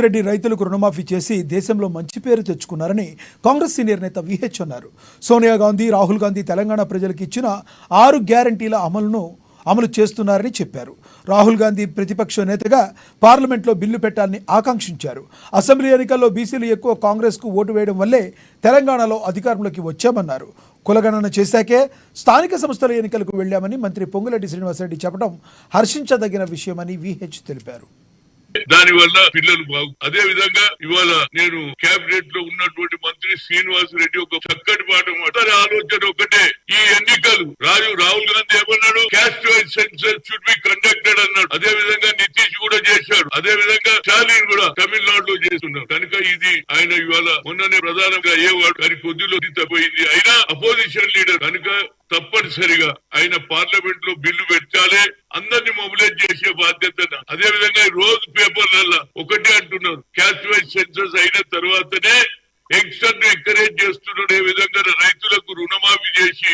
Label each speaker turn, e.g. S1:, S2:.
S1: రెడ్డి రైతులకు రుణమాఫీ చేసి దేశంలో మంచి పేరు తెచ్చుకున్నారని కాంగ్రెస్ సీనియర్ నేత విహెచ్ అన్నారు. సోనియా గాంధీ, రాహుల్ గాంధీ తెలంగాణ ప్రజలకు ఇచ్చిన 6 గ్యారంటీల అమలు చేస్తున్నారని చెప్పారు. రాహుల్ గాంధీ ప్రతిపక్ష నేతగా పార్లమెంట్లో బిల్లు పెట్టాలని ఆకాంక్షించారు. అసెంబ్లీ ఎన్నికల్లో బీసీలు ఎక్కువ కాంగ్రెస్కు ఓటు వేయడం వల్లే తెలంగాణలో అధికారంలోకి వచ్చామన్నారు. కులగణన చేశాకే స్థానిక సంస్థల ఎన్నికలకు వెళ్లామని మంత్రి పొంగులేటి శ్రీనివాసరెడ్డి చెప్పడం హర్షించదగిన విషయమని విహెచ్ తెలిపారు.
S2: దాని వల్ల పిల్లలు అదే విధంగా ఇవాళ నేను కేబినెట్ లో ఉన్నటువంటి మంత్రి శ్రీనివాస్ రెడ్డి ఒక చక్కటి పాఠం ఆలోచన ఒకటే, ఈ ఎన్నికలు రాహుల్ గాంధీ ఏమన్నాడు, caste wise census should be conducted అన్నాడు. అదే విధంగా నితీష్ కూడా చేశాడు. అదే విధంగా స్టాలిన్ కూడా తమిళనాడులో చేస్తున్నారు. కనుక ఇది ఆయన ఇవాళ మొన్ననే ప్రధానంగా అయ్యేవాడు, కానీ కొద్దిలో తప్పిపోయింది. అయినా అపోజిషన్ లీడర్ కనుక తప్పనిసరిగా ఆయన పార్లమెంట్ లో బిల్లు పెట్టాలి, అందరినీ మొబిలైజ్ చేసే బాధ్యత. అదే విధంగా రోజు పేపర్లలో ఒకటే అంటున్నారు, క్యాస్ట్ వైజ్ సెన్సస్ అయిన తర్వాతనే యంగ్స్టర్ ను ఎంకరేజ్ చేస్తున్నాడు. ఏ విధంగా రైతులకు రుణమాఫీ చేసి